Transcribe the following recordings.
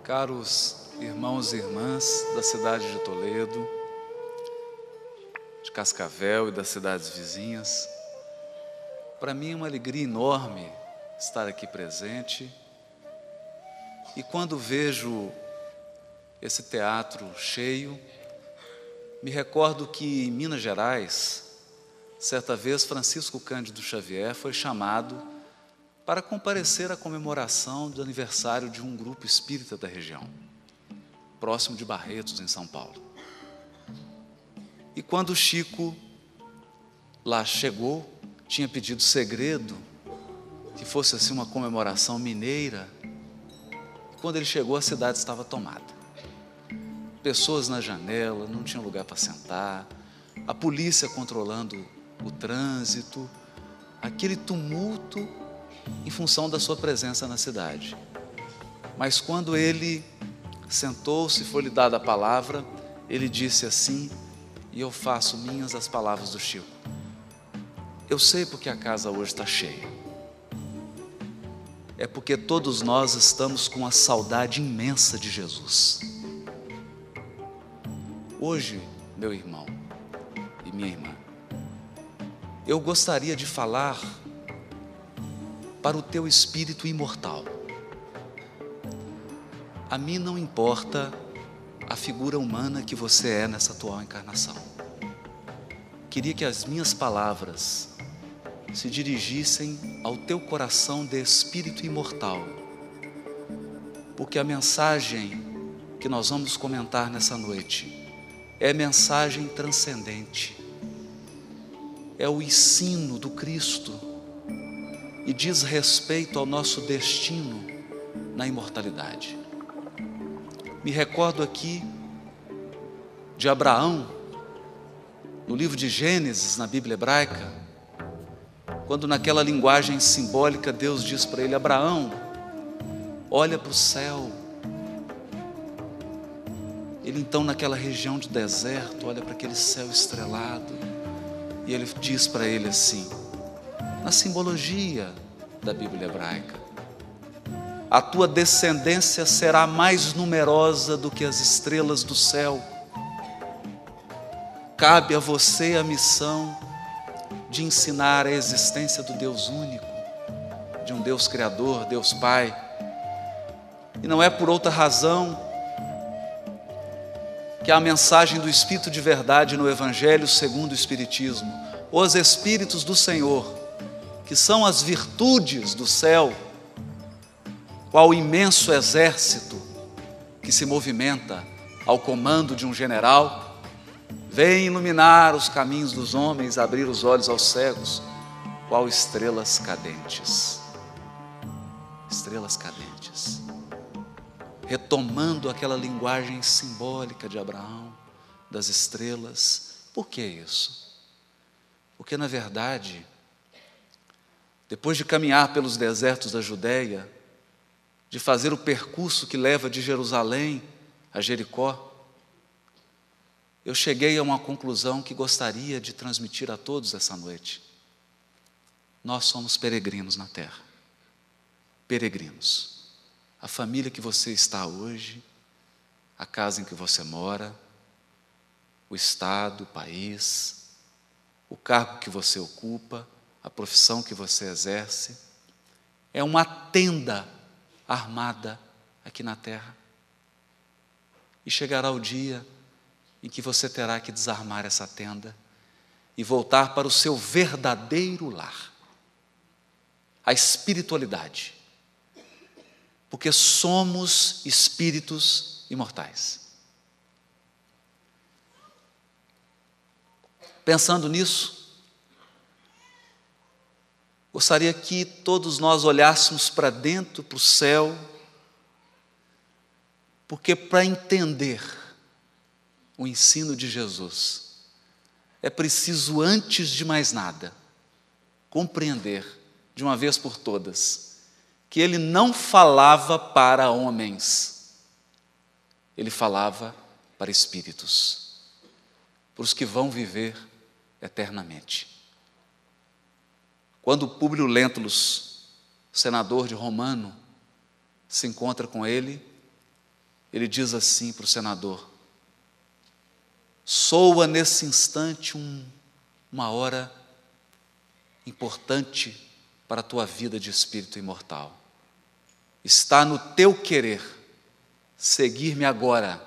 Caros irmãos e irmãs da cidade de Toledo, de Cascavel e das cidades vizinhas, para mim é uma alegria enorme estar aqui presente. E quando vejo esse teatro cheio, me recordo que em Minas Gerais, certa vez Francisco Cândido Xavier foi chamado para comparecer à comemoração do aniversário de um grupo espírita da região, próximo de Barretos, em São Paulo. E quando Chico lá chegou, tinha pedido segredo, que fosse assim uma comemoração mineira. E quando ele chegou, a cidade estava tomada. Pessoas na janela, não tinham lugar para sentar, a polícia controlando o trânsito, aquele tumulto em função da sua presença na cidade. Mas quando ele sentou-se, foi-lhe dada a palavra, ele disse assim, e eu faço minhas as palavras do Chico: eu sei porque a casa hoje está cheia. É porque todos nós estamos com a saudade imensa de Jesus. Hoje, meu irmão e minha irmã, eu gostaria de falar para o teu espírito imortal. A mim não importa a figura humana que você é nessa atual encarnação. Queria que as minhas palavras se dirigissem ao teu coração de espírito imortal, porque a mensagem que nós vamos comentar nessa noite é mensagem transcendente, é o ensino do Cristo e diz respeito ao nosso destino na imortalidade. Me recordo aqui de Abraão, no livro de Gênesis, na Bíblia hebraica, quando naquela linguagem simbólica Deus diz para ele: Abraão, olha para o céu. Ele então, naquela região de deserto, olha para aquele céu estrelado e ele diz para ele assim, na simbologia da Bíblia hebraica: a tua descendência será mais numerosa do que as estrelas do céu. Cabe a você a missão de ensinar a existência do Deus único, de um Deus Criador, Deus Pai. E não é por outra razão que a mensagem do Espírito de verdade no Evangelho segundo o Espiritismo, os Espíritos do Senhor, que são as virtudes do céu, qual imenso exército que se movimenta ao comando de um general, vem iluminar os caminhos dos homens, abrir os olhos aos cegos, qual estrelas cadentes. Estrelas cadentes. Retomando aquela linguagem simbólica de Abraão, das estrelas. Por que isso? Porque na verdade, depois de caminhar pelos desertos da Judéia, de fazer o percurso que leva de Jerusalém a Jericó, eu cheguei a uma conclusão que gostaria de transmitir a todos essa noite. Nós somos peregrinos na terra. Peregrinos. A família que você está hoje, a casa em que você mora, o estado, o país, o cargo que você ocupa, a profissão que você exerce, é uma tenda armada aqui na terra. E chegará o dia em que você terá que desarmar essa tenda e voltar para o seu verdadeiro lar, a espiritualidade, porque somos espíritos imortais. Pensando nisso, gostaria que todos nós olhássemos para dentro, para o céu, porque para entender o ensino de Jesus, é preciso, antes de mais nada, compreender, de uma vez por todas, que ele não falava para homens, ele falava para espíritos, para os que vão viver eternamente. Quando Públio Lentulus, senador de Romano, se encontra com ele, ele diz assim para o senador: soa nesse instante uma hora importante para a tua vida de espírito imortal. Está no teu querer seguir-me agora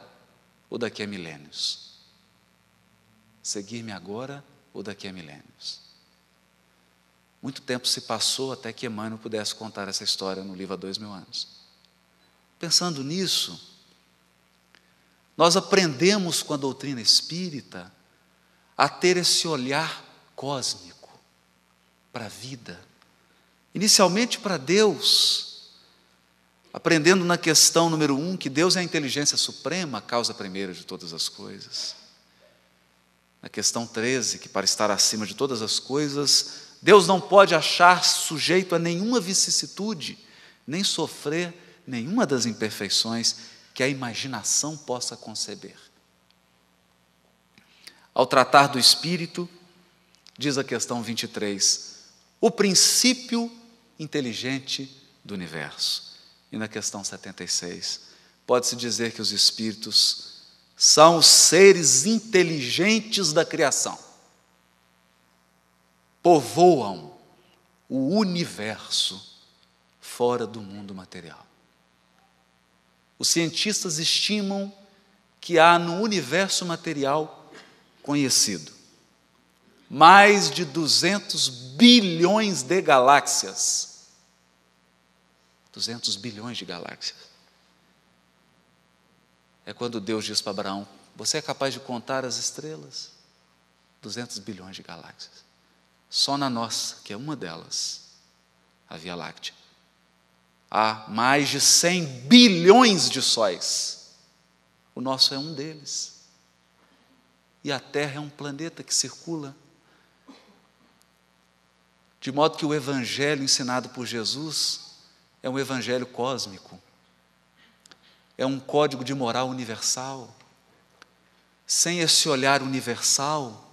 ou daqui a milênios. Seguir-me agora ou daqui a milênios. Muito tempo se passou até que Emmanuel pudesse contar essa história no livro há 2000 anos. Pensando nisso, nós aprendemos com a doutrina espírita a ter esse olhar cósmico para a vida, inicialmente para Deus, aprendendo na questão número 1 que Deus é a inteligência suprema, a causa primeira de todas as coisas. Na questão 13, que para estar acima de todas as coisas, Deus não pode achar sujeito a nenhuma vicissitude, nem sofrer nenhuma das imperfeições que a imaginação possa conceber. Ao tratar do Espírito, diz a questão 23, o princípio inteligente do universo. E na questão 76, pode-se dizer que os Espíritos são os seres inteligentes da criação. Povoam o universo fora do mundo material. Os cientistas estimam que há no universo material conhecido mais de 200 bilhões de galáxias. 200 bilhões de galáxias. É quando Deus diz para Abraão: você é capaz de contar as estrelas? 200 bilhões de galáxias. Só na nossa, que é uma delas, a Via Láctea, há mais de 100 bilhões de sóis. O nosso é um deles. E a Terra é um planeta que circula. De modo que o evangelho ensinado por Jesus é um evangelho cósmico. É um código de moral universal. Sem esse olhar universal,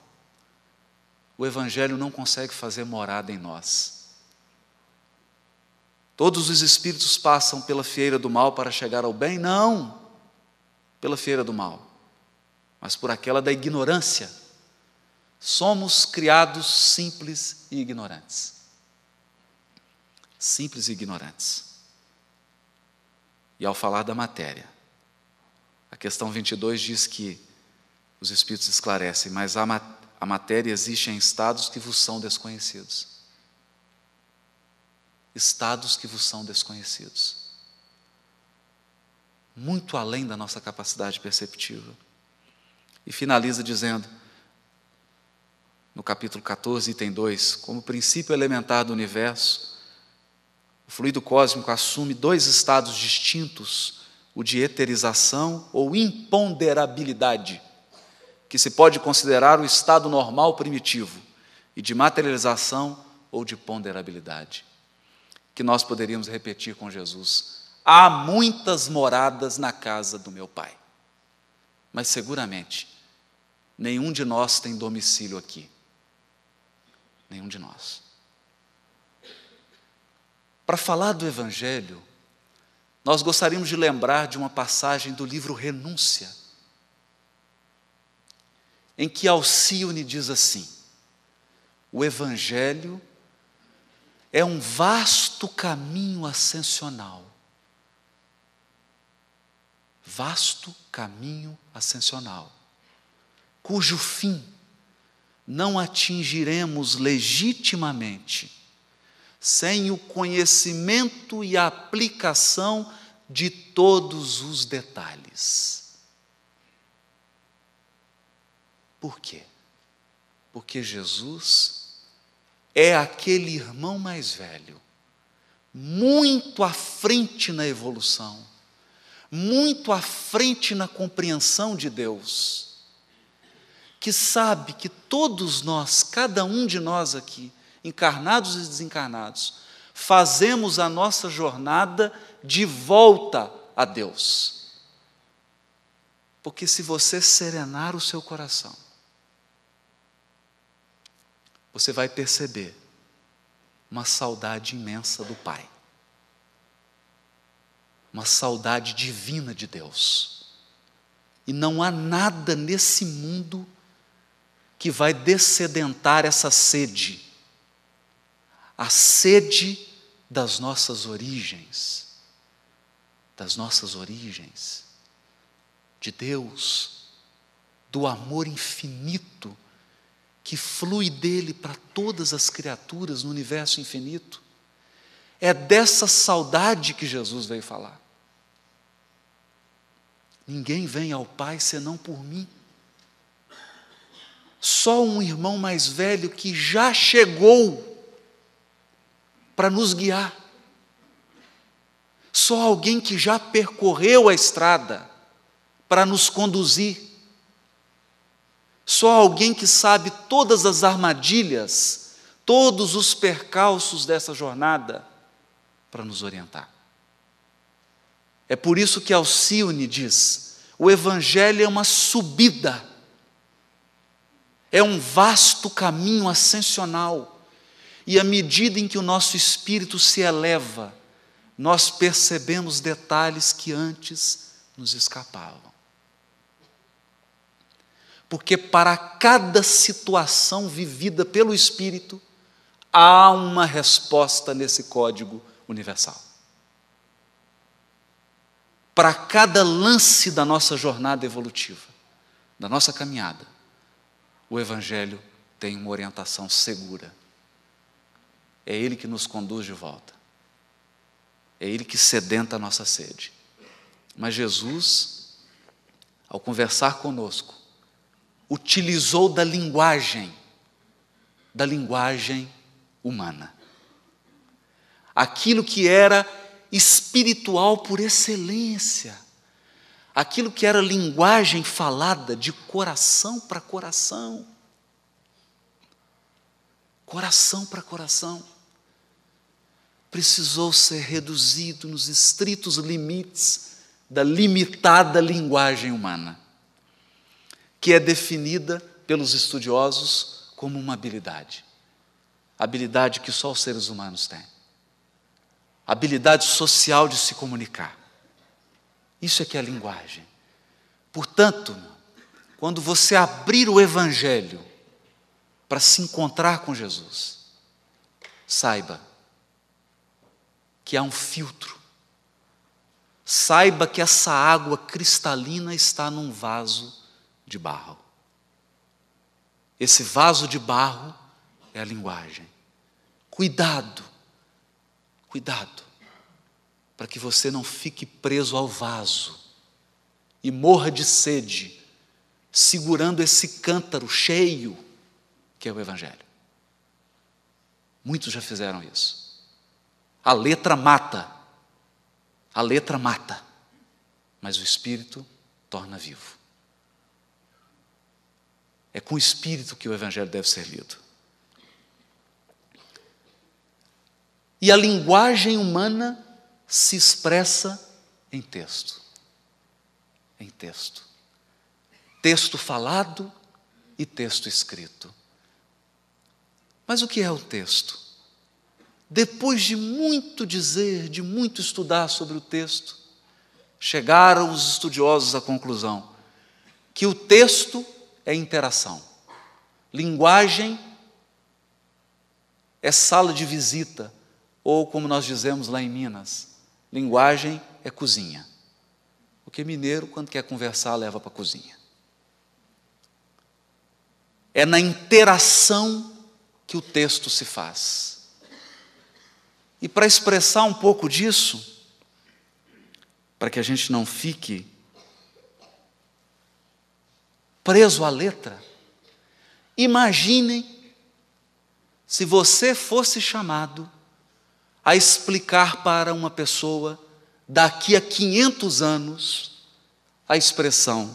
o evangelho não consegue fazer morada em nós. Todos os espíritos passam pela fieira do mal para chegar ao bem? Não, pela fieira do mal, mas por aquela da ignorância. Somos criados simples e ignorantes. Simples e ignorantes. E ao falar da matéria, a questão 22 diz que os espíritos esclarecem, mas a matéria existe em estados que vos são desconhecidos. Estados que vos são desconhecidos. Muito além da nossa capacidade perceptiva. E finaliza dizendo, no capítulo 14, item 2, como princípio elementar do universo, o fluido cósmico assume dois estados distintos, o de eterização ou imponderabilidade, que se pode considerar o estado normal primitivo, e de materialização ou de ponderabilidade, que nós poderíamos repetir com Jesus: há muitas moradas na casa do meu Pai, mas seguramente nenhum de nós tem domicílio aqui. Nenhum de nós. Para falar do Evangelho, nós gostaríamos de lembrar de uma passagem do livro Renúncia, em que Alcione diz assim: o Evangelho é um vasto caminho ascensional. Vasto caminho ascensional, cujo fim não atingiremos legitimamente sem o conhecimento e a aplicação de todos os detalhes. Por quê? Porque Jesus é aquele irmão mais velho, muito à frente na evolução, muito à frente na compreensão de Deus, que sabe que todos nós, cada um de nós aqui, encarnados e desencarnados, fazemos a nossa jornada de volta a Deus. Porque se você serenar o seu coração, você vai perceber uma saudade imensa do Pai. uma saudade divina de Deus. E não há nada nesse mundo que vai dessedentar essa sede, a sede das nossas origens, de Deus, do amor infinito que flui dele para todas as criaturas no universo infinito. É dessa saudade que Jesus veio falar. Ninguém vem ao Pai senão por mim. Só um irmão mais velho que já chegou para nos guiar. Só alguém que já percorreu a estrada para nos conduzir. Só alguém que sabe todas as armadilhas, todos os percalços dessa jornada para nos orientar. É por isso que Alcione diz: o Evangelho é uma subida, é um vasto caminho ascensional, e à medida em que o nosso espírito se eleva, nós percebemos detalhes que antes nos escapavam. Porque para cada situação vivida pelo Espírito, há uma resposta nesse código universal. Para cada lance da nossa jornada evolutiva, da nossa caminhada, o Evangelho tem uma orientação segura. É Ele que nos conduz de volta. É Ele que sedenta a nossa sede. Mas Jesus, ao conversar conosco, utilizou da linguagem humana. Aquilo que era espiritual por excelência, aquilo que era linguagem falada de coração para coração. Coração para coração. Precisou ser reduzido nos estritos limites da limitada linguagem humana, que é definida pelos estudiosos como uma habilidade. Habilidade que só os seres humanos têm. Habilidade social de se comunicar. Isso é que é a linguagem. Portanto, quando você abrir o Evangelho para se encontrar com Jesus, saiba que há um filtro. Saiba que essa água cristalina está num vaso de barro. Esse vaso de barro é a linguagem. Cuidado, para que você não fique preso ao vaso e morra de sede, segurando esse cântaro cheio que é o Evangelho. Muitos já fizeram isso. A letra mata, mas o Espírito torna vivo. É com o Espírito que o Evangelho deve ser lido. E a linguagem humana se expressa em texto. Em texto. Texto falado e texto escrito. Mas o que é o texto? Depois de muito dizer, de muito estudar sobre o texto, chegaram os estudiosos à conclusão que o texto é interação. Linguagem é sala de visita, ou como nós dizemos lá em Minas, linguagem é cozinha. Porque mineiro, quando quer conversar, leva para a cozinha. É na interação que o texto se faz. E para expressar um pouco disso, para que a gente não fique preso à letra, imaginem se você fosse chamado a explicar para uma pessoa, daqui a 500 anos, a expressão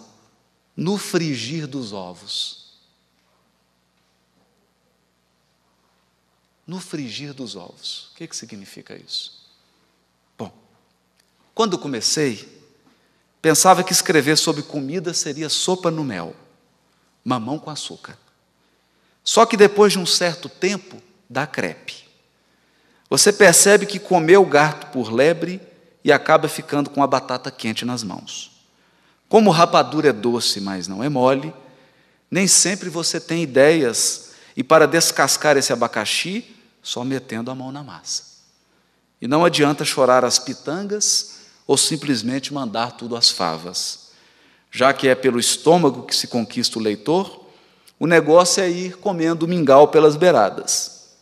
no frigir dos ovos. No frigir dos ovos. O que significa isso? Bom, quando eu comecei, pensava que escrever sobre comida seria sopa no mel, mamão com açúcar. Só que depois de um certo tempo, dá crepe. Você percebe que comeu gato por lebre e acaba ficando com a batata quente nas mãos. Como rapadura é doce, mas não é mole, nem sempre você tem ideias, e para descascar esse abacaxi, só metendo a mão na massa. E não adianta chorar as pitangas ou simplesmente mandar tudo às favas. Já que é pelo estômago que se conquista o leitor, o negócio é ir comendo mingau pelas beiradas,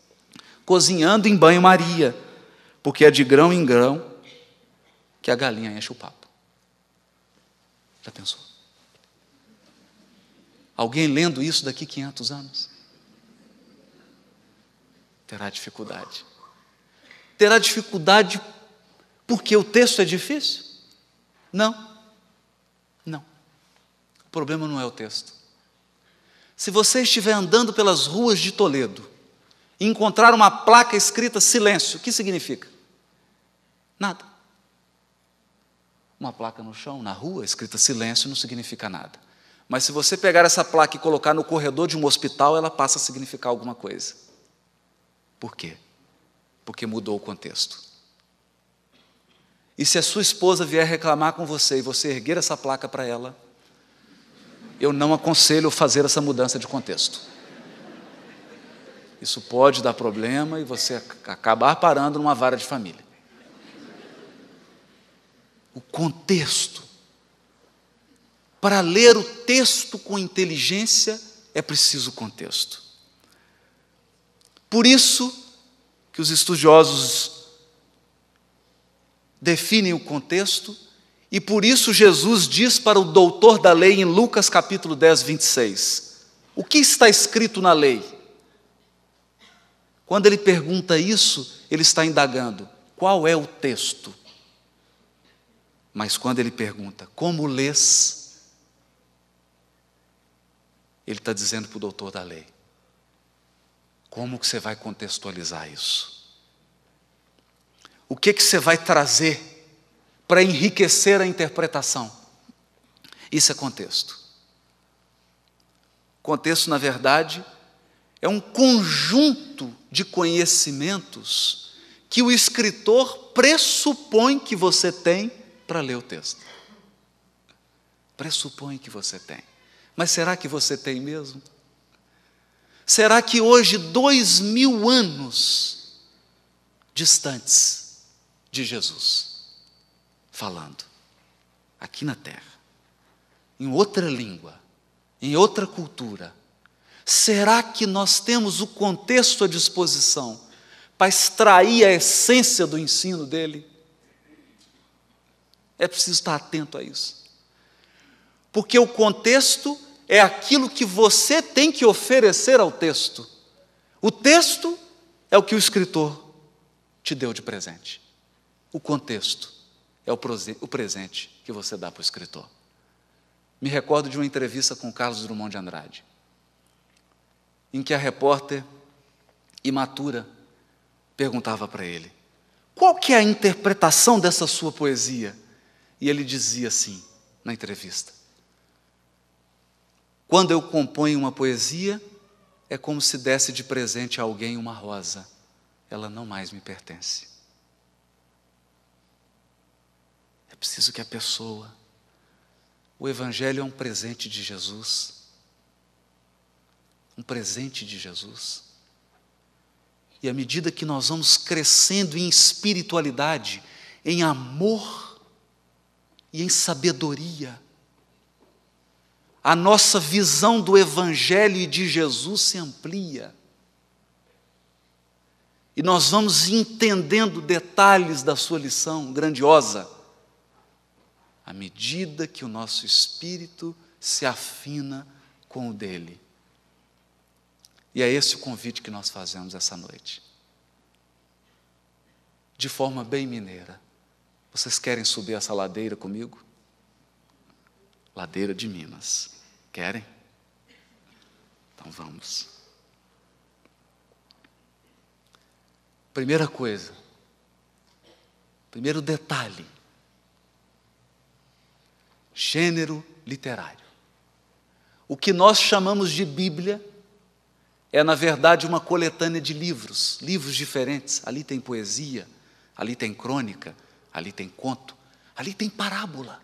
cozinhando em banho-maria, porque é de grão em grão que a galinha enche o papo. Já pensou? Alguém lendo isso daqui 500 anos? Terá dificuldade. Terá dificuldade porque o texto é difícil? Não. Não. O problema não é o texto. Se você estiver andando pelas ruas de Toledo e encontrar uma placa escrita silêncio, o que significa? Nada. Uma placa no chão, na rua, escrita silêncio, não significa nada. Mas se você pegar essa placa e colocar no corredor de um hospital, ela passa a significar alguma coisa. Por quê? Porque mudou o contexto. E se a sua esposa vier reclamar com você e você erguer essa placa para ela, eu não aconselho fazer essa mudança de contexto. Isso pode dar problema e você acabar parando numa vara de família. O contexto. Para ler o texto com inteligência, é preciso contexto. Por isso que os estudiosos definem o contexto, e por isso Jesus diz para o doutor da lei em Lucas capítulo 10, 26, o que está escrito na lei? Quando ele pergunta isso, ele está indagando, qual é o texto? Mas quando ele pergunta, como lês? Ele está dizendo para o doutor da lei, como que você vai contextualizar isso? O que você vai trazer para enriquecer a interpretação? Isso é contexto. Contexto, na verdade, é um conjunto de conhecimentos que o escritor pressupõe que você tem para ler o texto. Pressupõe que você tem. Mas será que você tem mesmo? Será que hoje, 2000 anos distantes de Jesus, falando, aqui na terra, em outra língua, em outra cultura, será que nós temos o contexto à disposição para extrair a essência do ensino dele? É preciso estar atento a isso. Porque o contexto é aquilo que você tem que oferecer ao texto. O texto é o que o escritor te deu de presente. O contexto é o presente que você dá para o escritor. Me recordo de uma entrevista com Carlos Drummond de Andrade, em que a repórter imatura perguntava para ele, qual que é a interpretação dessa sua poesia? E ele dizia assim, na entrevista, quando eu componho uma poesia, é como se desse de presente a alguém uma rosa, ela não mais me pertence. É preciso que a pessoa, o Evangelho é um presente de Jesus, um presente de Jesus. E à medida que nós vamos crescendo em espiritualidade, em amor e em sabedoria, a nossa visão do Evangelho e de Jesus se amplia. E nós vamos entendendo detalhes da sua lição grandiosa, à medida que o nosso espírito se afina com o dele. E é esse o convite que nós fazemos essa noite. De forma bem mineira. Vocês querem subir essa ladeira comigo? Ladeira de Minas. Querem? Então vamos. Primeira coisa. Primeiro detalhe. Gênero literário. O que nós chamamos de Bíblia é, na verdade, uma coletânea de livros, livros diferentes. Ali tem poesia, ali tem crônica, ali tem conto, ali tem parábola,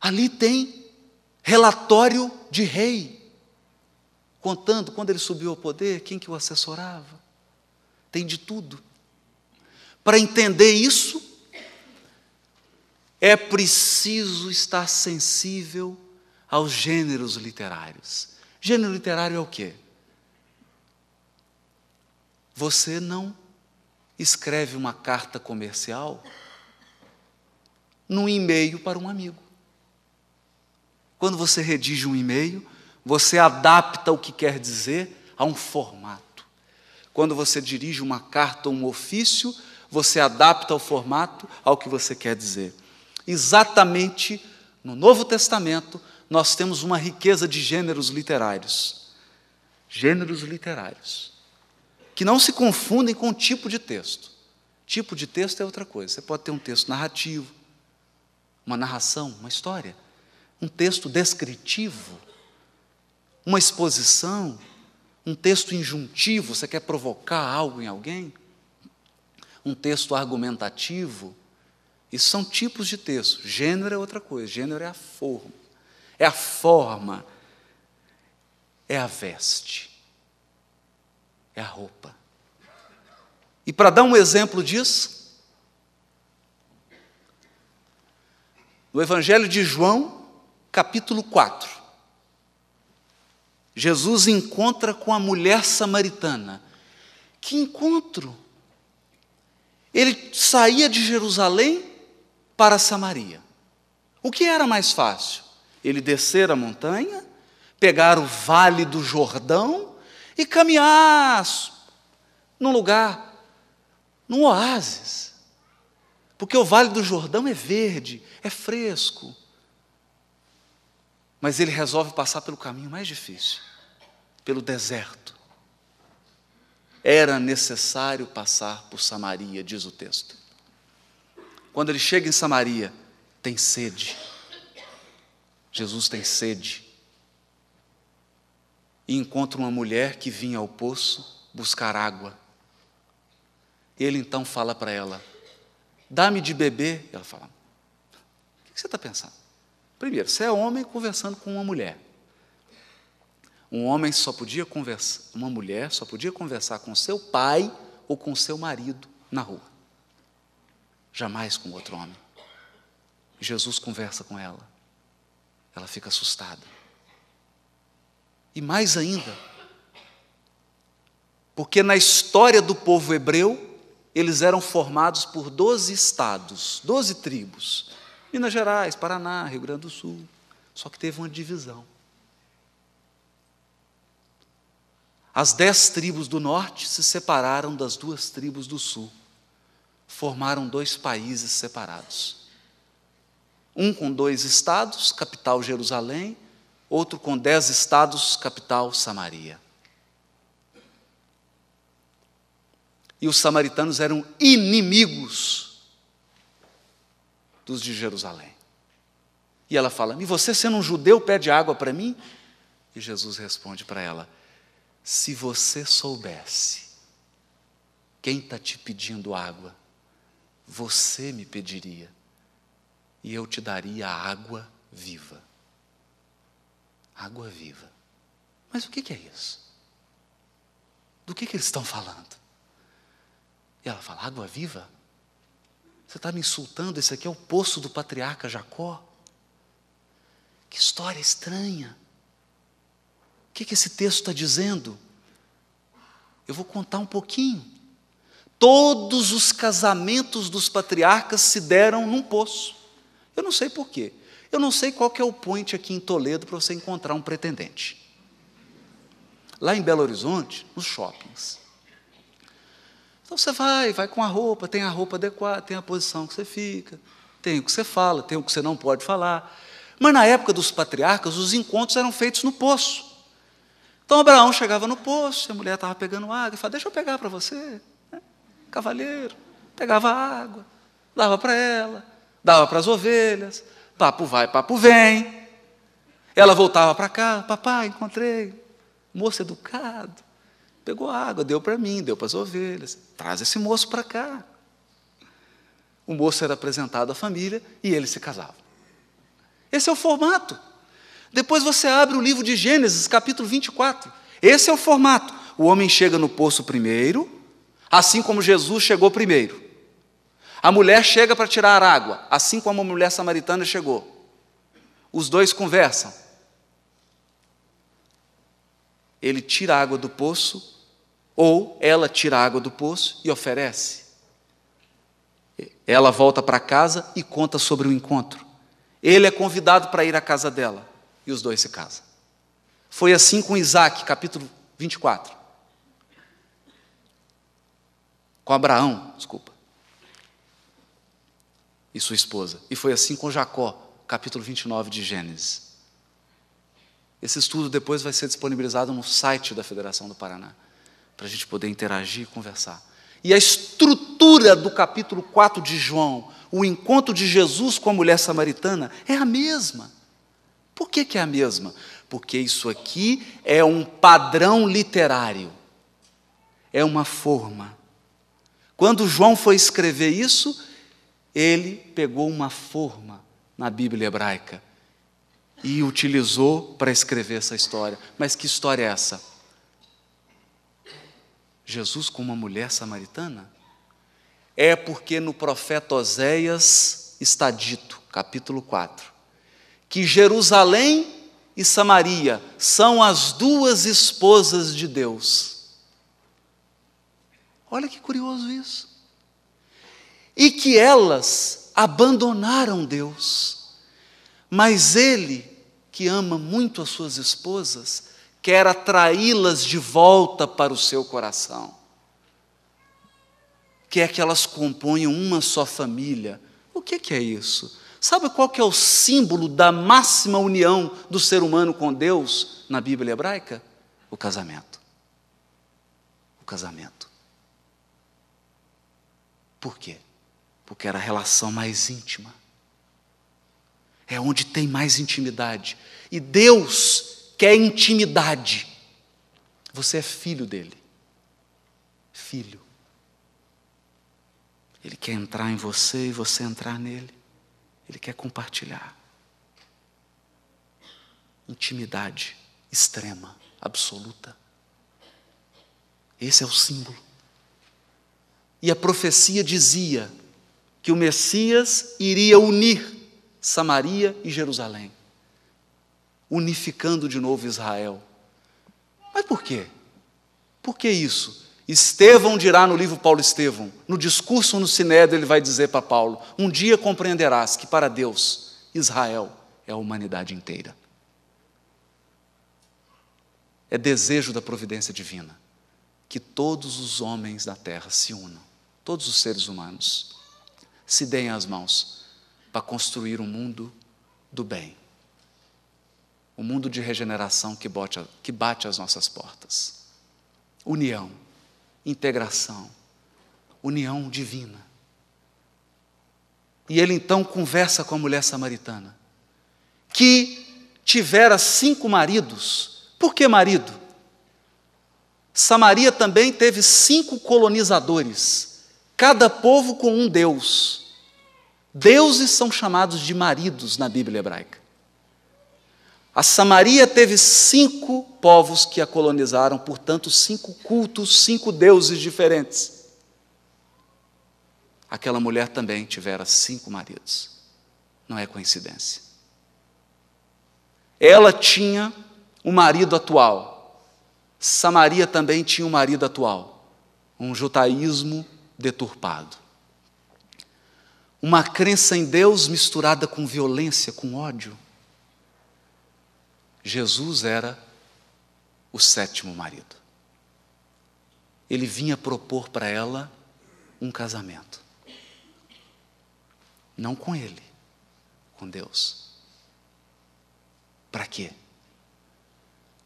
ali tem relatório de rei, contando quando ele subiu ao poder, quem que o assessorava, tem de tudo. Para entender isso, é preciso estar sensível aos gêneros literários. Gênero literário é o quê? Você não escreve uma carta comercial num e-mail para um amigo. Quando você redige um e-mail, você adapta o que quer dizer a um formato. Quando você dirige uma carta ou um ofício, você adapta o formato ao que você quer dizer. Exatamente no Novo Testamento, nós temos uma riqueza de gêneros literários. Gêneros literários. Que não se confundem com tipo de texto. Tipo de texto é outra coisa. Você pode ter um texto narrativo, uma narração, uma história. Um texto descritivo, uma exposição, um texto injuntivo, você quer provocar algo em alguém? Um texto argumentativo. Isso são tipos de texto. Gênero é outra coisa. Gênero é a forma. É a forma. É a veste. É a roupa. E para dar um exemplo disso, no Evangelho de João, capítulo 4, Jesus encontra com a mulher samaritana. Que encontro! Ele saía de Jerusalém para Samaria. O que era mais fácil? Ele descer a montanha, pegar o vale do Jordão e caminhar num lugar, num oásis. Porque o vale do Jordão é verde, é fresco. Mas ele resolve passar pelo caminho mais difícil, pelo deserto. Era necessário passar por Samaria, diz o texto. Quando ele chega em Samaria, tem sede. Jesus tem sede. E encontra uma mulher que vinha ao poço buscar água. Ele então fala para ela, dá-me de beber. Ela fala, o que você está pensando? Primeiro, você é homem conversando com uma mulher. Um homem só podia conversar, uma mulher só podia conversar com seu pai ou com seu marido na rua. Jamais com outro homem. Jesus conversa com ela. Ela fica assustada. E mais ainda, porque na história do povo hebreu, eles eram formados por 12 estados, 12 tribos. Minas Gerais, Paraná, Rio Grande do Sul. Só que teve uma divisão. As 10 tribos do norte se separaram das 2 tribos do sul. Formaram 2 países separados. Um com 2 estados, capital Jerusalém, outro com 10 estados, capital Samaria. E os samaritanos eram inimigos dos de Jerusalém. E ela fala, e você sendo um judeu pede água para mim? E Jesus responde para ela, se você soubesse quem está te pedindo água, você me pediria, e eu te daria água viva. Água viva. Mas o que é isso? Do que eles estão falando? E ela fala, água viva? Você está me insultando? Esse aqui é o poço do patriarca Jacó? Que história estranha. O que esse texto está dizendo? Eu vou contar um pouquinho. Todos os casamentos dos patriarcas se deram num poço. Eu não sei por quê. Eu não sei qual que é o point aqui em Toledo para você encontrar um pretendente. Lá em Belo Horizonte, nos shoppings. Então você vai com a roupa, tem a roupa adequada, tem a posição que você fica, tem o que você fala, tem o que você não pode falar. Mas na época dos patriarcas, os encontros eram feitos no poço. Então Abraão chegava no poço, a mulher estava pegando água, e falava, deixa eu pegar para você. Cavalheiro, pegava água, dava para ela, dava para as ovelhas, papo vai, papo vem. Ela voltava para casa, papai, encontrei, moço educado, pegou água, deu para mim, deu para as ovelhas, traz esse moço para cá. O moço era apresentado à família e eles se casavam. Esse é o formato. Depois você abre o livro de Gênesis, capítulo 24. Esse é o formato. O homem chega no poço primeiro, assim como Jesus chegou primeiro. A mulher chega para tirar água, assim como a mulher samaritana chegou. Os dois conversam. Ele tira a água do poço, ou ela tira a água do poço e oferece. Ela volta para casa e conta sobre o encontro. Ele é convidado para ir à casa dela, e os dois se casam. Foi assim com Isaac, capítulo 24. Com Abraão, desculpa. E sua esposa. E foi assim com Jacó, capítulo 29 de Gênesis. Esse estudo depois vai ser disponibilizado no site da Federação do Paraná, para a gente poder interagir e conversar. E a estrutura do capítulo 4 de João, o encontro de Jesus com a mulher samaritana, é a mesma. Por que é a mesma? Porque isso aqui é um padrão literário, é uma forma. Quando João foi escrever isso, ele pegou uma forma na Bíblia hebraica e utilizou para escrever essa história. Mas que história é essa? Jesus com uma mulher samaritana? É porque no profeta Oséias está dito, capítulo 4, que Jerusalém e Samaria são as duas esposas de Deus. Olha que curioso isso. E que elas abandonaram Deus, mas Ele, que ama muito as suas esposas, quer atraí-las de volta para o seu coração. Quer que elas componham uma só família. O que é isso? Sabe qual que é o símbolo da máxima união do ser humano com Deus na Bíblia hebraica? O casamento. O casamento. Por quê? Porque era a relação mais íntima. É onde tem mais intimidade. E Deus quer intimidade. Você é filho dele. Filho. Ele quer entrar em você e você entrar nele. Ele quer compartilhar. Intimidade extrema, absoluta. Esse é o símbolo. E a profecia dizia que o Messias iria unir Samaria e Jerusalém, unificando de novo Israel. Mas por quê? Por que isso? Estevão dirá no livro Paulo Estevão, no discurso no Sinédrio, ele vai dizer para Paulo: um dia compreenderás que para Deus, Israel é a humanidade inteira. É desejo da providência divina que todos os homens da terra se unam, todos os seres humanos, se deem as mãos para construir um mundo do bem, um mundo de regeneração que bate às nossas portas. União, integração, união divina. E ele então conversa com a mulher samaritana, que tivera 5 maridos. Por que marido? Samaria também teve 5 colonizadores, cada povo com um deus. Deuses são chamados de maridos na Bíblia hebraica. A Samaria teve 5 povos que a colonizaram, portanto, 5 cultos, 5 deuses diferentes. Aquela mulher também tivera 5 maridos. Não é coincidência. Ela tinha um marido atual. Samaria também tinha um marido atual. Um judaísmo deturpado. Uma crença em Deus misturada com violência, com ódio. Jesus era o 7º marido. Ele vinha propor para ela um casamento. Não com ele, com Deus. Para quê?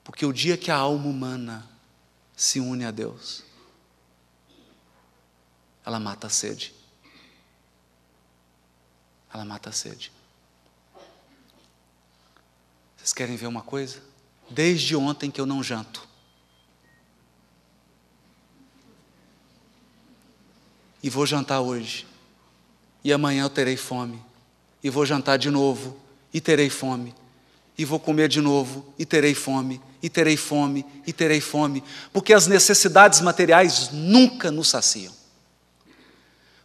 Porque o dia que a alma humana se une a Deus, ela mata a sede. Ela mata a sede. Vocês querem ver uma coisa? Desde ontem que eu não janto. E vou jantar hoje. e amanhã eu terei fome, e vou jantar de novo, e terei fome, e vou comer de novo, e terei fome, e terei fome, e terei fome, porque as necessidades materiais nunca nos saciam.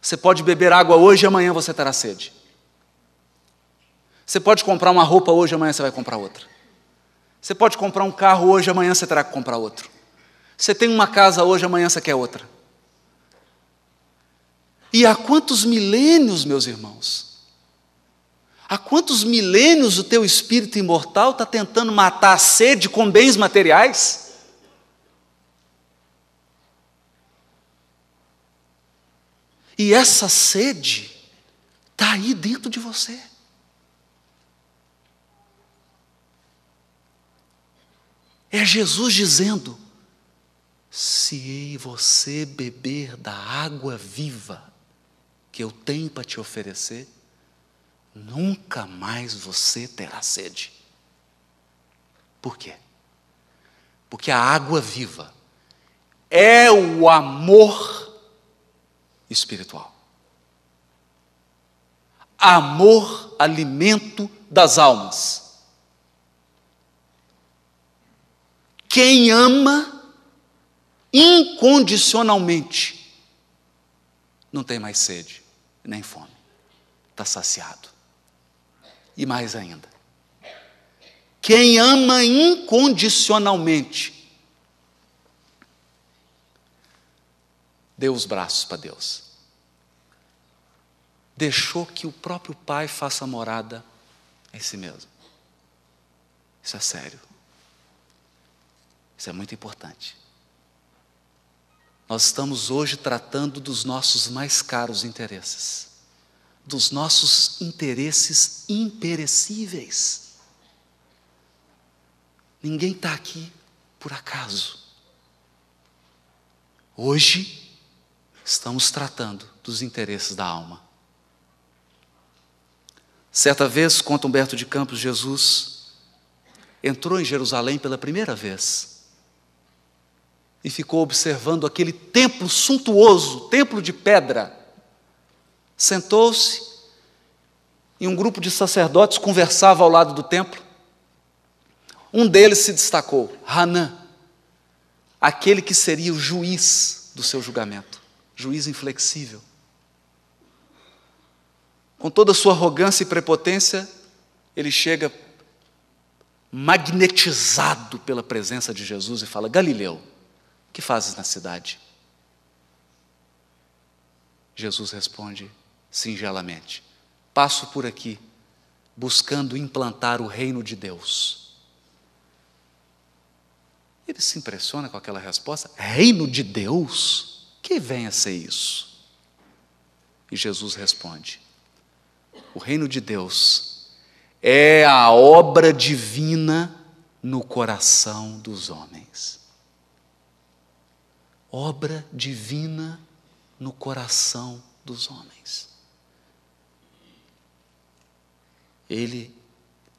Você pode beber água hoje e amanhã você terá sede. Você pode comprar uma roupa hoje e amanhã você vai comprar outra. Você pode comprar um carro hoje e amanhã você terá que comprar outro. Você tem uma casa hoje e amanhã você quer outra. E há quantos milênios, meus irmãos? Há quantos milênios o teu espírito imortal está tentando matar a sede com bens materiais? E essa sede está aí dentro de você. É Jesus dizendo: se você beber da água viva que eu tenho para te oferecer, nunca mais você terá sede. Por quê? Porque a água viva é o amor espiritual. Amor, alimento das almas. Quem ama incondicionalmente não tem mais sede, nem fome. Está saciado. E mais ainda, quem ama incondicionalmente, deu os braços para Deus. Deixou que o próprio Pai faça morada em si mesmo. Isso é sério. Isso é muito importante. Nós estamos hoje tratando dos nossos mais caros interesses, dos nossos interesses imperecíveis. Ninguém está aqui por acaso. Hoje, estamos tratando dos interesses da alma. Certa vez, conta Humberto de Campos, Jesus entrou em Jerusalém pela primeira vez e ficou observando aquele templo suntuoso, templo de pedra. Sentou-se e um grupo de sacerdotes conversava ao lado do templo. Um deles se destacou, Hanã, aquele que seria o juiz do seu julgamento, juiz inflexível. Com toda a sua arrogância e prepotência, ele chega magnetizado pela presença de Jesus e fala: Galileu, o que fazes na cidade? Jesus responde singelamente: passo por aqui, buscando implantar o reino de Deus. Ele se impressiona com aquela resposta: reino de Deus? Que vem a ser isso? E Jesus responde: o reino de Deus é a obra divina no coração dos homens. Obra divina no coração dos homens. Ele,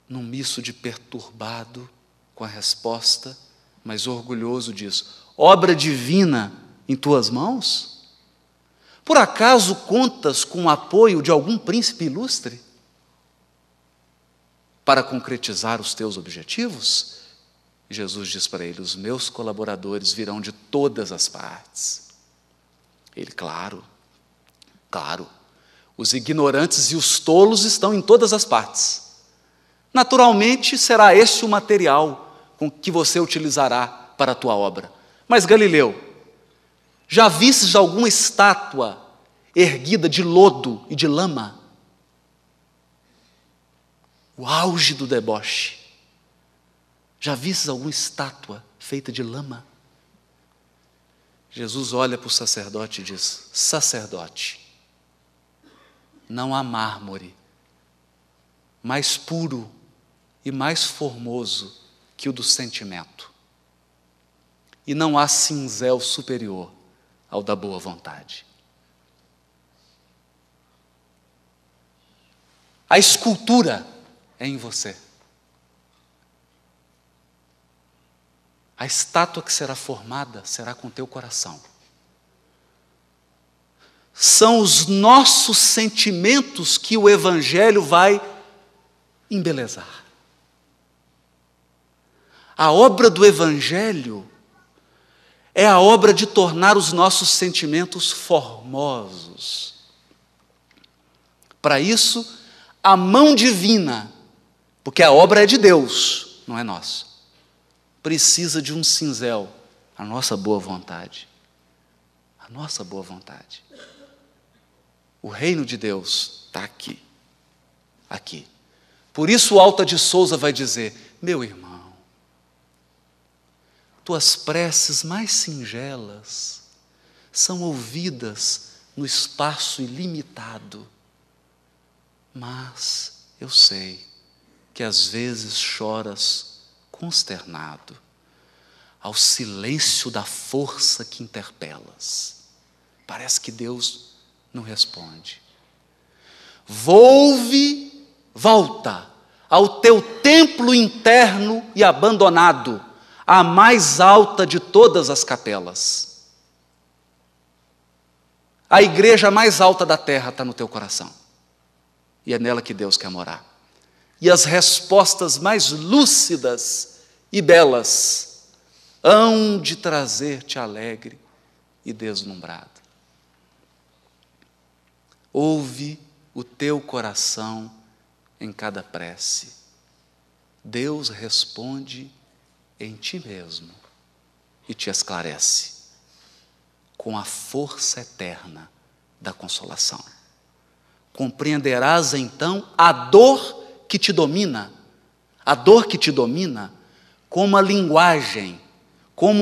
num misto de perturbado com a resposta, mas orgulhoso diz: obra divina em tuas mãos? Por acaso contas com o apoio de algum príncipe ilustre para concretizar os teus objetivos? Jesus diz para ele: os meus colaboradores virão de todas as partes. Ele: claro, os ignorantes e os tolos estão em todas as partes. Naturalmente será esse o material com que você utilizará para a tua obra. Mas Galileu, já vistes alguma estátua erguida de lodo e de lama? O auge do deboche. Já vistes alguma estátua feita de lama? Jesus olha para o sacerdote e diz: sacerdote, não há mármore mais puro e mais formoso que o do sentimento, e não há cinzel superior ao da boa vontade. A escultura é em você. A estátua que será formada será com teu coração. são os nossos sentimentos que o Evangelho vai embelezar. A obra do Evangelho é a obra de tornar os nossos sentimentos formosos. Para isso, a mão divina, porque a obra é de Deus, não é nossa, precisa de um cinzel, a nossa boa vontade. A nossa boa vontade. O reino de Deus está aqui. Aqui. Por isso o Alta de Souza vai dizer: meu irmão, tuas preces mais singelas são ouvidas no espaço ilimitado, mas eu sei que às vezes choras consternado ao silêncio da força que interpelas. Parece que Deus não responde. Volta ao teu templo interno e abandonado, a mais alta de todas as capelas. A igreja mais alta da terra está no teu coração. E é nela que Deus quer morar. E as respostas mais lúcidas e belas hão de trazer-te alegre e deslumbrado. Ouve o teu coração em cada prece. Deus responde em ti mesmo e te esclarece com a força eterna da consolação. Compreenderás então a dor que te domina, como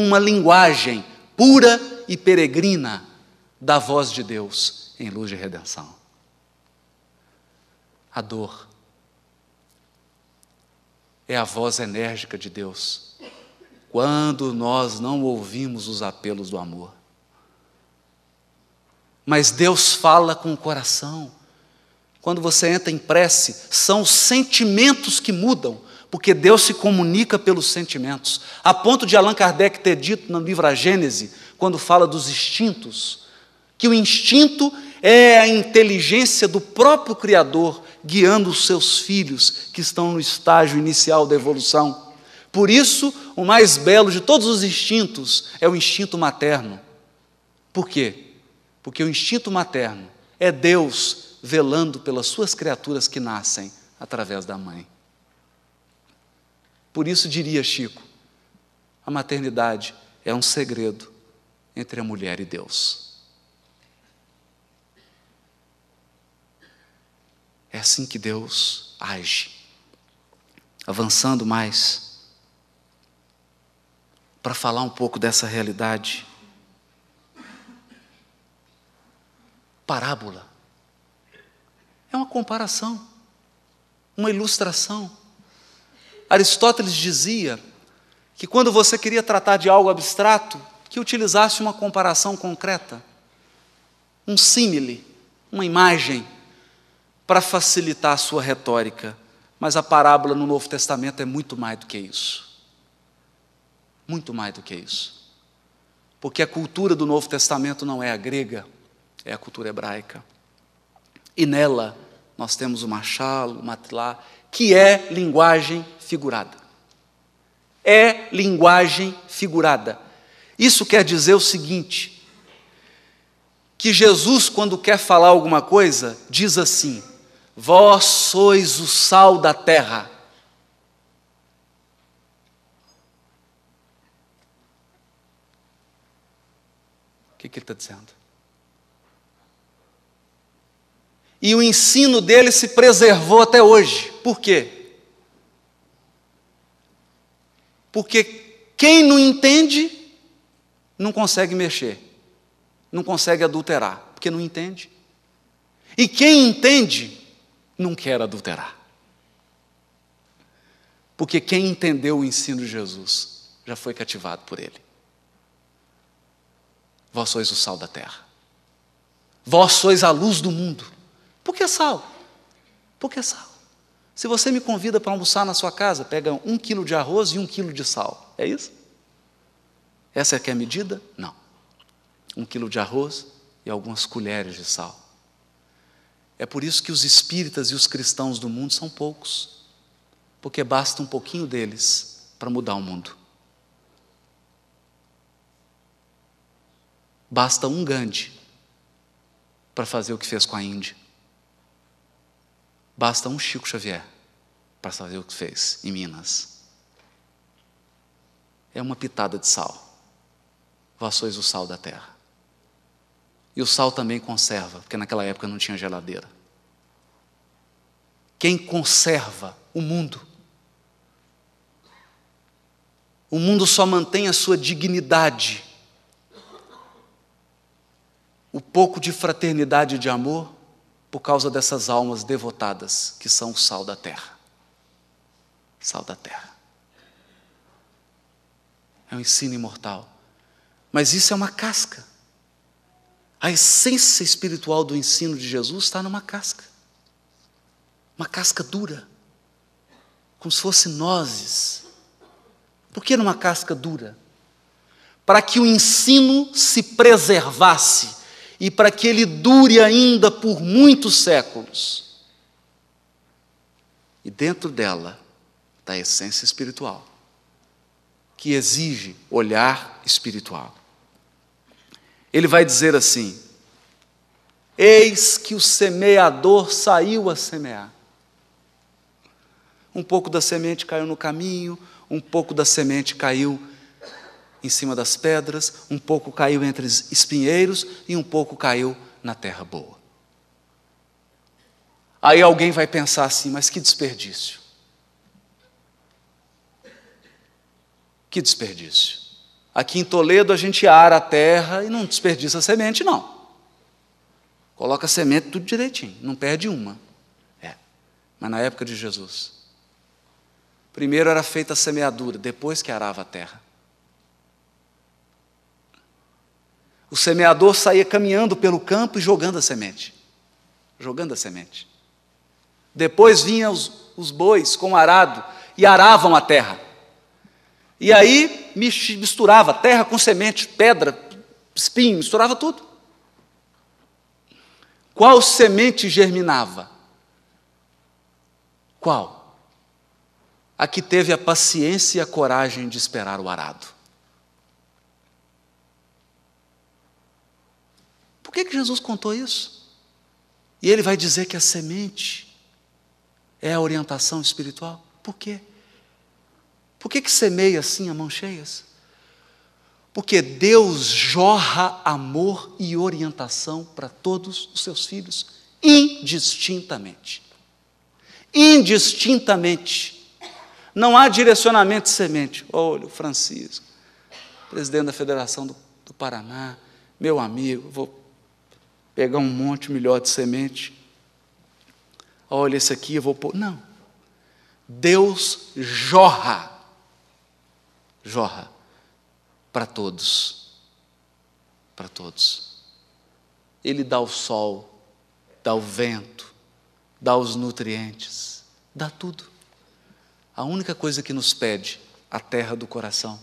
uma linguagem pura e peregrina da voz de Deus em luz de redenção. A dor é a voz enérgica de Deus quando nós não ouvimos os apelos do amor. Mas Deus fala com o coração. Quando você entra em prece, são os sentimentos que mudam, porque Deus se comunica pelos sentimentos. A ponto de Allan Kardec ter dito no livro A Gênese, quando fala dos instintos, que o instinto é a inteligência do próprio Criador guiando os seus filhos que estão no estágio inicial da evolução. Por isso, o mais belo de todos os instintos é o instinto materno. Por quê? Porque o instinto materno é Deus velando pelas suas criaturas que nascem através da mãe. Por isso diria Chico, a maternidade é um segredo entre a mulher e Deus. É assim que Deus age. Avançando mais, para falar um pouco dessa realidade. Parábola é uma comparação, uma ilustração. Aristóteles dizia que quando você queria tratar de algo abstrato, que utilizasse uma comparação concreta, um símile, uma imagem, para facilitar a sua retórica. Mas a parábola no Novo Testamento é muito mais do que isso. Muito mais do que isso. Porque a cultura do Novo Testamento não é a grega, é a cultura hebraica. E nela nós temos o machal, o matilá, que é linguagem figurada. É linguagem figurada. Isso quer dizer o seguinte, que Jesus, quando quer falar alguma coisa, diz assim: vós sois o sal da terra. O que ele está dizendo? E o ensino dele se preservou até hoje. Por quê? Porque quem não entende, não consegue mexer, não consegue adulterar, porque não entende. E quem entende, não quer adulterar. Porque quem entendeu o ensino de Jesus, já foi cativado por ele. Vós sois o sal da terra. Vós sois a luz do mundo. Por que sal? Por que sal? Se você me convida para almoçar na sua casa, pega 1 quilo de arroz e 1 quilo de sal. É isso? Essa é que é a medida? Não. 1 quilo de arroz e algumas colheres de sal. É por isso que os espíritas e os cristãos do mundo são poucos, porque basta um pouquinho deles para mudar o mundo. Basta um Gandhi para fazer o que fez com a Índia. Basta um Chico Xavier para fazer o que fez em Minas. É uma pitada de sal. Vós sois o sal da terra. E o sal também conserva, porque naquela época não tinha geladeira. Quem conserva o mundo? O mundo só mantém a sua dignidade, o pouco de fraternidade e de amor, por causa dessas almas devotadas, que são o sal da terra. Sal da terra. É um ensino imortal. Mas isso é uma casca. A essência espiritual do ensino de Jesus está numa casca. Uma casca dura. Como se fosse nozes. Por que numa casca dura? Para que o ensino se preservasse e para que ele dure ainda por muitos séculos. E dentro dela está a essência espiritual, que exige olhar espiritual. Ele vai dizer assim: eis que o semeador saiu a semear. Um pouco da semente caiu no caminho, um pouco da semente caiu em cima das pedras, um pouco caiu entre espinheiros e um pouco caiu na terra boa. Aí alguém vai pensar assim: mas que desperdício. Que desperdício. Aqui em Toledo a gente ara a terra e não desperdiça a semente, não. Coloca a semente tudo direitinho, não perde uma. Mas na época de Jesus, primeiro era feita a semeadura, depois que arava a terra. O semeador saía caminhando pelo campo e jogando a semente. Jogando a semente. Depois vinham os bois com o arado e aravam a terra. E aí misturava terra com semente, pedra, espinho, misturava tudo. Qual semente germinava? Qual? A que teve a paciência e a coragem de esperar o arado. Por que Jesus contou isso? E ele vai dizer que a semente é a orientação espiritual. Por quê? Por que semeia assim a mãos cheias? Porque Deus jorra amor e orientação para todos os seus filhos, indistintamente. Indistintamente. Não há direcionamento de semente. Olha, o Francisco, presidente da Federação do Paraná, meu amigo, vou pegar um monte melhor de semente. Olha, esse aqui eu vou pôr. Não. Deus jorra para todos. Para todos. Ele dá o sol, dá o vento, dá os nutrientes, dá tudo. A única coisa que nos pede, a terra do coração.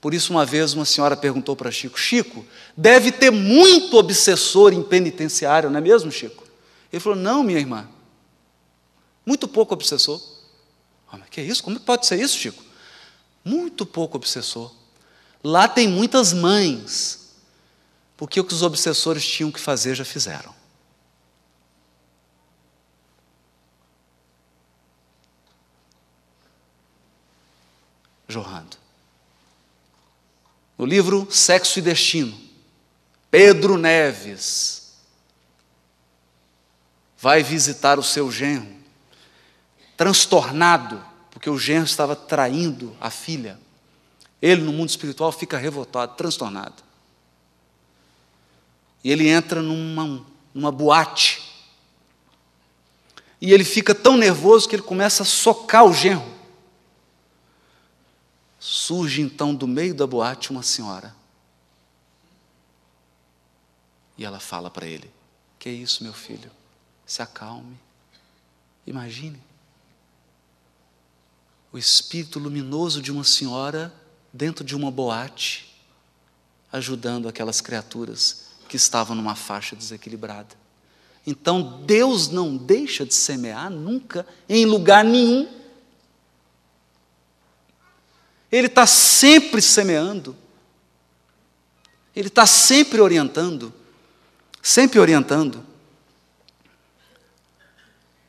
Por isso, uma vez, uma senhora perguntou para Chico: Chico, deve ter muito obsessor em penitenciário, não é mesmo, Chico? Ele falou: não, minha irmã, muito pouco obsessor. Ah, mas que é isso? Como pode ser isso, Chico? Muito pouco obsessor. Lá tem muitas mães, porque o que os obsessores tinham que fazer já fizeram. Jorrando. No livro Sexo e Destino, Pedro Neves vai visitar o seu genro, transtornado, porque o genro estava traindo a filha. Ele, no mundo espiritual, fica revoltado, transtornado. E ele entra numa boate. E ele fica tão nervoso que ele começa a socar o genro. Surge então do meio da boate uma senhora. E ela fala para ele: que é isso, meu filho? Se acalme. Imagine. O espírito luminoso de uma senhora dentro de uma boate, ajudando aquelas criaturas que estavam numa faixa desequilibrada. Então Deus não deixa de semear nunca, em lugar nenhum. Ele está sempre semeando. Ele está sempre orientando. Sempre orientando.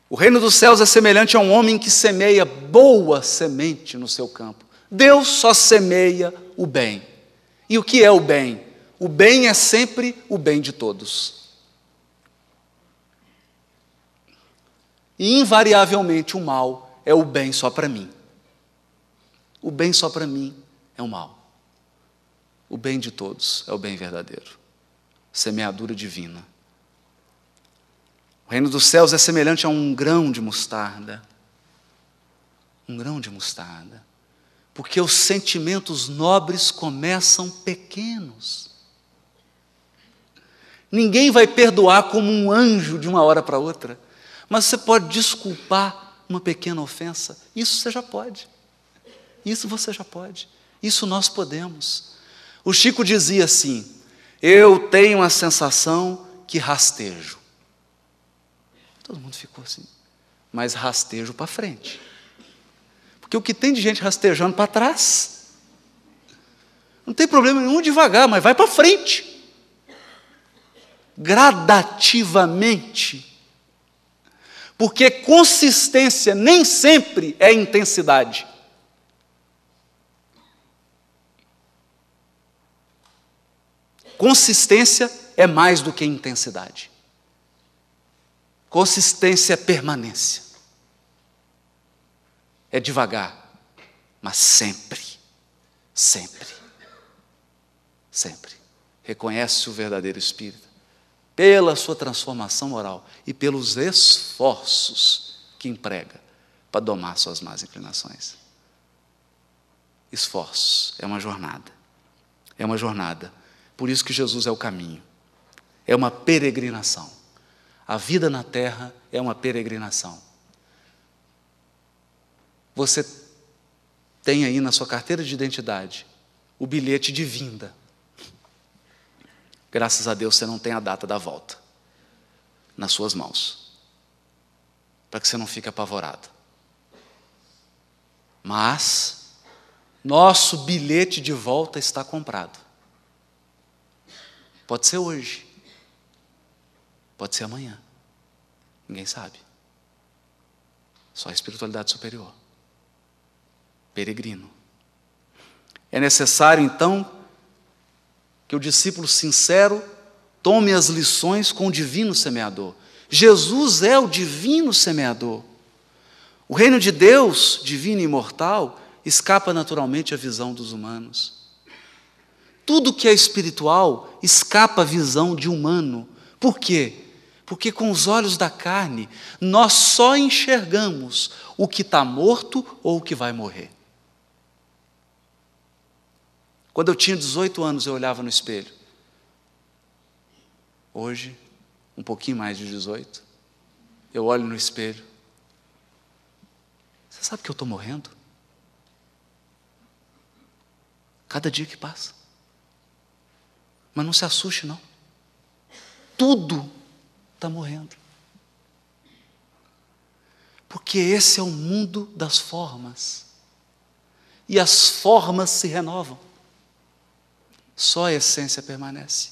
O reino dos céus é semelhante a um homem que semeia boa semente no seu campo. Deus só semeia o bem. E o que é o bem? O bem é sempre o bem de todos. E invariavelmente o mal é o bem só para mim. O bem só para mim é o mal. O bem de todos é o bem verdadeiro. Semeadura divina. O reino dos céus é semelhante a um grão de mostarda. Um grão de mostarda. Porque os sentimentos nobres começam pequenos. Ninguém vai perdoar como um anjo de uma hora para outra. Mas você pode desculpar uma pequena ofensa. Isso você já pode. Isso você já pode. Isso nós podemos. O Chico dizia assim: eu tenho a sensação que rastejo. Todo mundo ficou assim. Mas rastejo para frente. Porque o que tem de gente rastejando para trás, não tem problema nenhum devagar, mas vai para frente. Gradativamente. Porque consistência nem sempre é intensidade. Consistência é mais do que intensidade. Consistência é permanência. É devagar, mas sempre, sempre, sempre. Reconhece o verdadeiro espírito pela sua transformação moral e pelos esforços que emprega para domar suas más inclinações. Esforços, é uma jornada. É uma jornada. Por isso que Jesus é o caminho. É uma peregrinação. A vida na terra é uma peregrinação. Você tem aí na sua carteira de identidade o bilhete de vinda. Graças a Deus você não tem a data da volta nas suas mãos, para que você não fique apavorado. Mas nosso bilhete de volta está comprado. Pode ser hoje, pode ser amanhã, ninguém sabe. Só a espiritualidade superior. Peregrino. É necessário, então, que o discípulo sincero tome as lições com o divino semeador. Jesus é o divino semeador. O reino de Deus, divino e imortal, escapa naturalmente à visão dos humanos. Tudo que é espiritual escapa à visão de humano. Por quê? Porque com os olhos da carne, nós só enxergamos o que está morto ou o que vai morrer. Quando eu tinha 18 anos, eu olhava no espelho. Hoje, um pouquinho mais de 18, eu olho no espelho. Você sabe que eu estou morrendo? Cada dia que passa. Mas não se assuste, não. Tudo está morrendo. Porque esse é o mundo das formas. E as formas se renovam. Só a essência permanece.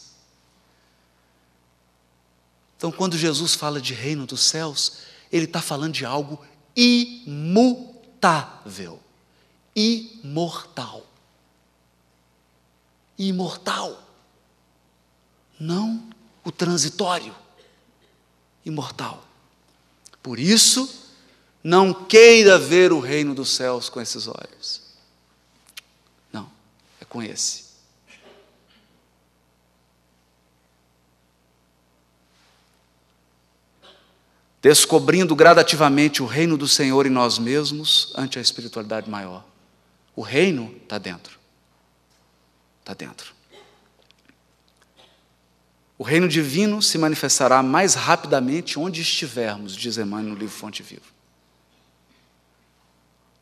Então, quando Jesus fala de reino dos céus, Ele está falando de algo imutável, imortal. Imortal. Não o transitório. Imortal. Por isso, não queira ver o reino dos céus com esses olhos. Não, é com esse. Descobrindo gradativamente o reino do Senhor em nós mesmos ante a espiritualidade maior. O reino está dentro. Está dentro. O reino divino se manifestará mais rapidamente onde estivermos, diz Emmanuel no livro Fonte Viva.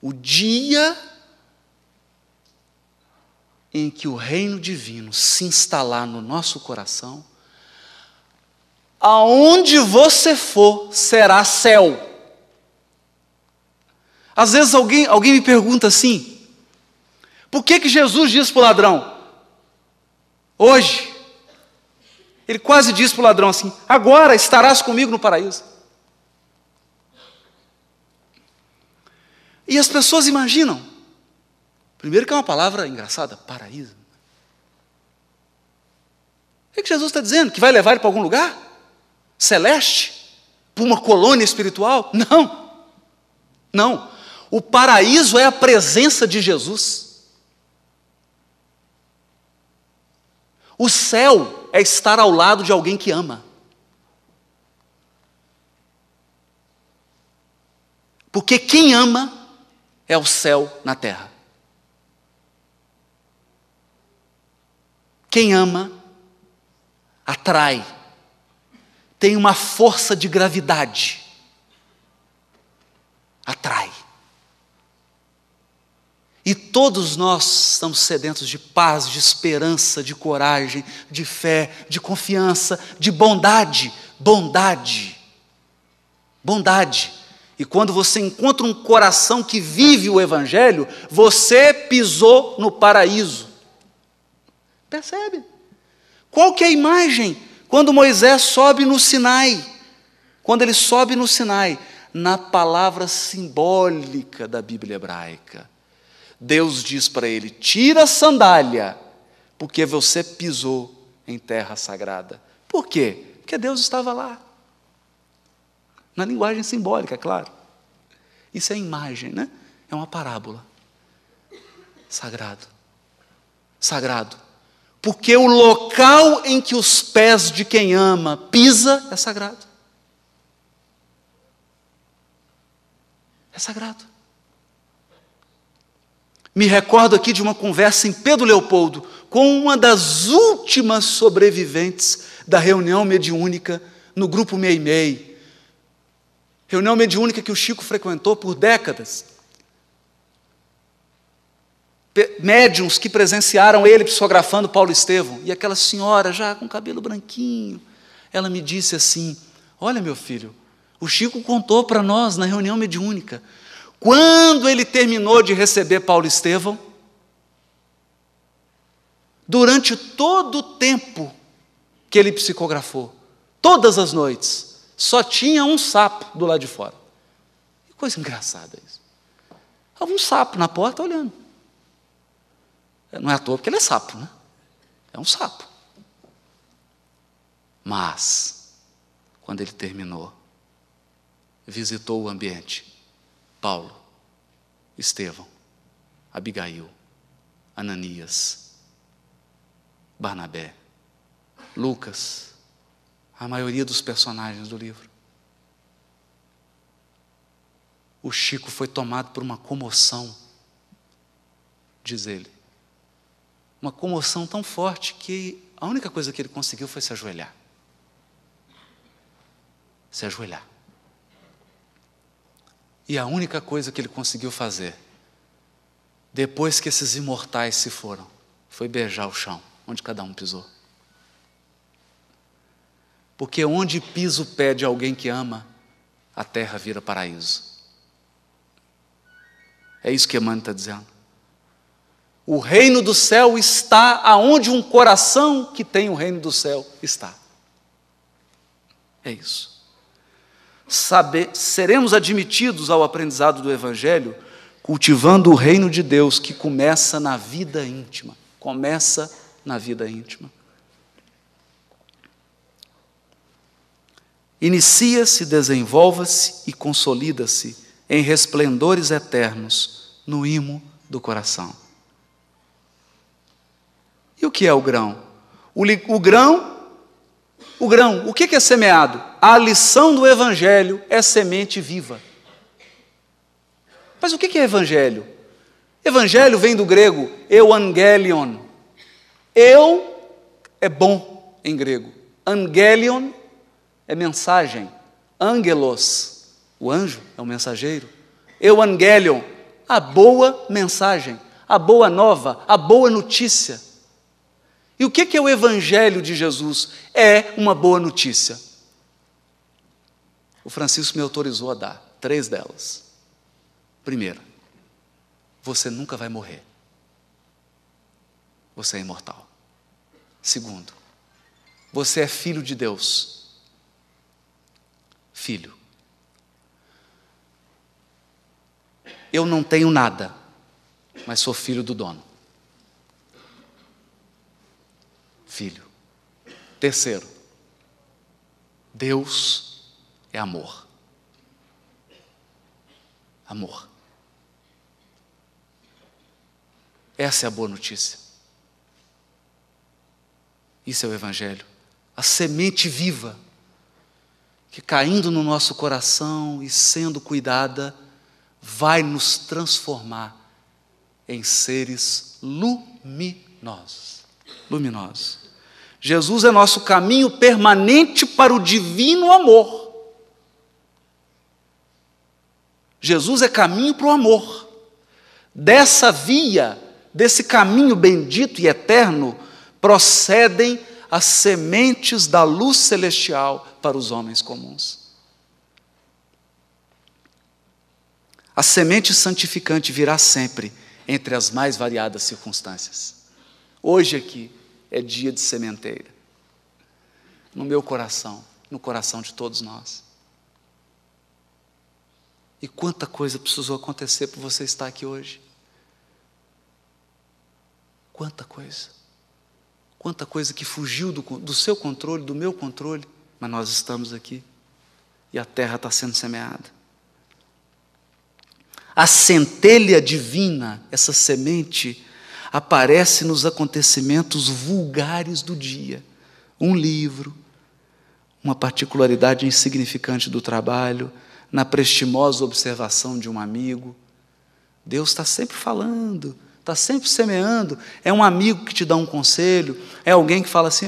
O dia em que o reino divino se instalar no nosso coração aonde você for, será céu. Às vezes alguém me pergunta assim, por que Jesus diz para o ladrão, hoje, ele quase diz para o ladrão assim, agora estarás comigo no paraíso. E as pessoas imaginam, primeiro que é uma palavra engraçada, paraíso. O que Jesus está dizendo? Que vai levar ele para algum lugar? Celeste? Para uma colônia espiritual? Não. Não. O paraíso é a presença de Jesus. O céu é estar ao lado de alguém que ama. Porque quem ama é o céu na terra. Quem ama atrai, tem uma força de gravidade, atrai. E todos nós estamos sedentos de paz, de esperança, de coragem, de fé, de confiança, de bondade. Bondade. Bondade. E quando você encontra um coração que vive o Evangelho, você pisou no paraíso. Percebe? Qual que é a imagem? Quando Moisés sobe no Sinai. Quando ele sobe no Sinai, na palavra simbólica da Bíblia hebraica, Deus diz para ele, tira a sandália, porque você pisou em terra sagrada. Por quê? Porque Deus estava lá. Na linguagem simbólica, é claro. Isso é imagem, né? É uma parábola. Sagrado. Sagrado. Porque o local em que os pés de quem ama pisa é sagrado. É sagrado. Me recordo aqui de uma conversa em Pedro Leopoldo com uma das últimas sobreviventes da reunião mediúnica no grupo Meimei. Reunião mediúnica que o Chico frequentou por décadas. Médiuns que presenciaram ele psicografando Paulo Estevão. E aquela senhora já com cabelo branquinho, ela me disse assim, olha meu filho, o Chico contou para nós na reunião mediúnica, quando ele terminou de receber Paulo Estevão, durante todo o tempo que ele psicografou, todas as noites, só tinha um sapo do lado de fora. Que coisa engraçada isso. Havia um sapo na porta olhando. Não é à toa porque ele é sapo, né? É um sapo. Mas, quando ele terminou, visitou o ambiente. Paulo, Estevão, Abigail, Ananias, Barnabé, Lucas, a maioria dos personagens do livro. O Chico foi tomado por uma comoção, diz ele. Uma comoção tão forte que a única coisa que ele conseguiu foi se ajoelhar. Se ajoelhar. E a única coisa que ele conseguiu fazer, depois que esses imortais se foram, foi beijar o chão, onde cada um pisou. Porque onde pisa o pé de alguém que ama, a terra vira paraíso. É isso que Emmanuel está dizendo. O reino do céu está aonde um coração que tem o reino do céu está. É isso. Seremos admitidos ao aprendizado do Evangelho, cultivando o reino de Deus que começa na vida íntima. Começa na vida íntima. Inicia-se, desenvolva-se e consolida-se em resplendores eternos no imo do coração. E o que é o grão? O grão, o que é semeado? A lição do Evangelho é semente viva. Mas o que é Evangelho? Evangelho vem do grego euangelion. Eu é bom em grego. Angelion é mensagem. Angelos, o anjo é o mensageiro. Evangelion, a boa mensagem, a boa nova, a boa notícia. E o que é o Evangelho de Jesus? É uma boa notícia. O Francisco me autorizou a dar 3 delas. Primeira, você nunca vai morrer. Você é imortal. Segundo, você é filho de Deus. Filho. Eu não tenho nada, mas sou filho do dono. Filho. Terceiro, Deus é amor. Amor. Essa é a boa notícia. Isso é o Evangelho. A semente viva, que caindo no nosso coração e sendo cuidada, vai nos transformar em seres luminosos. Luminosos. Jesus é nosso caminho permanente para o divino amor. Jesus é caminho para o amor. Dessa via, desse caminho bendito e eterno, procedem as sementes da luz celestial para os homens comuns. A semente santificante virá sempre entre as mais variadas circunstâncias. Hoje aqui é dia de sementeira. No meu coração, no coração de todos nós. E quanta coisa precisou acontecer para você estar aqui hoje. Quanta coisa. Quanta coisa que fugiu do seu controle, do meu controle, mas nós estamos aqui. E a terra está sendo semeada. A centelha divina, essa semente, aparece nos acontecimentos vulgares do dia. Um livro, uma particularidade insignificante do trabalho, na prestimosa observação de um amigo. Deus está sempre falando, está sempre semeando. É um amigo que te dá um conselho, é alguém que fala assim,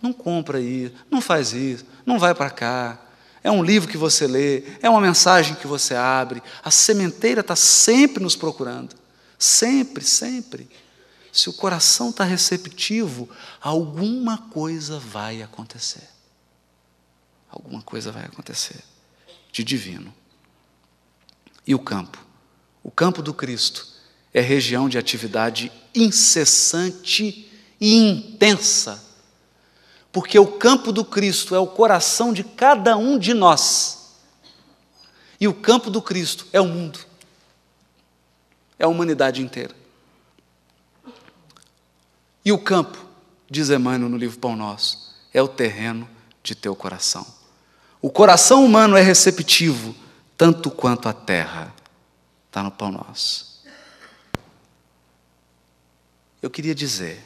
não compra isso, não faz isso, não vai para cá. É um livro que você lê, é uma mensagem que você abre. A sementeira está sempre nos procurando. Sempre, sempre. Se o coração está receptivo, alguma coisa vai acontecer. Alguma coisa vai acontecer de divino. E o campo? O campo do Cristo é região de atividade incessante e intensa. Porque o campo do Cristo é o coração de cada um de nós. E o campo do Cristo é o mundo. É a humanidade inteira. E o campo, diz Emmanuel no livro Pão Nosso, é o terreno de teu coração. O coração humano é receptivo, tanto quanto a terra. Está no Pão Nosso. Eu queria dizer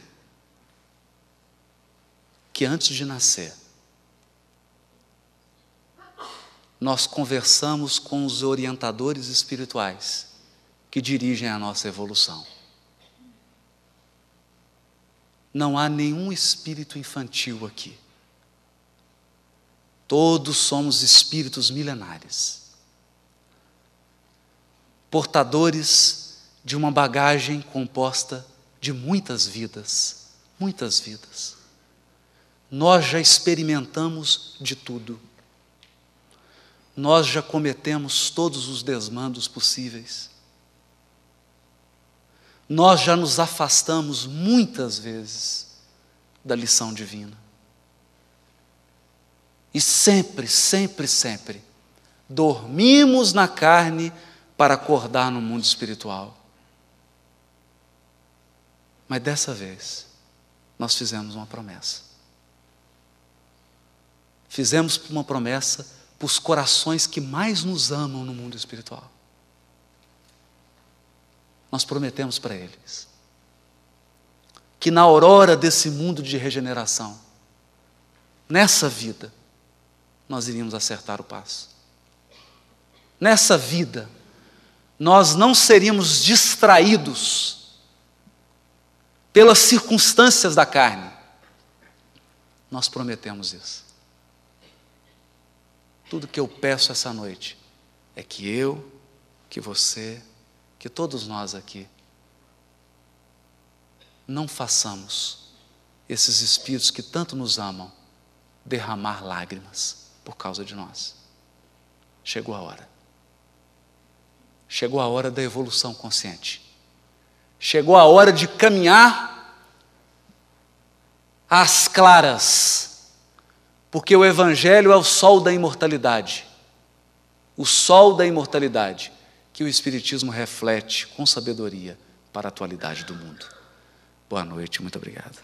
que antes de nascer, nós conversamos com os orientadores espirituais que dirigem a nossa evolução. Não há nenhum espírito infantil aqui. Todos somos espíritos milenares, portadores de uma bagagem composta de muitas vidas, muitas vidas. Nós já experimentamos de tudo. Nós já cometemos todos os desmandos possíveis. Nós já nos afastamos muitas vezes da lição divina. E sempre, sempre, sempre, dormimos na carne para acordar no mundo espiritual. Mas dessa vez, nós fizemos uma promessa. Fizemos uma promessa para os corações que mais nos amam no mundo espiritual. Nós prometemos para eles que na aurora desse mundo de regeneração, nessa vida, nós iríamos acertar o passo. Nessa vida, nós não seríamos distraídos pelas circunstâncias da carne. Nós prometemos isso. Tudo que eu peço essa noite é que eu, que você, que todos nós aqui, não façamos esses espíritos que tanto nos amam derramar lágrimas por causa de nós. chegou a hora. Chegou a hora da evolução consciente. Chegou a hora de caminhar às claras, porque o Evangelho é o sol da imortalidade. O sol da imortalidade que o Espiritismo reflete com sabedoria para a atualidade do mundo. Boa noite, muito obrigado.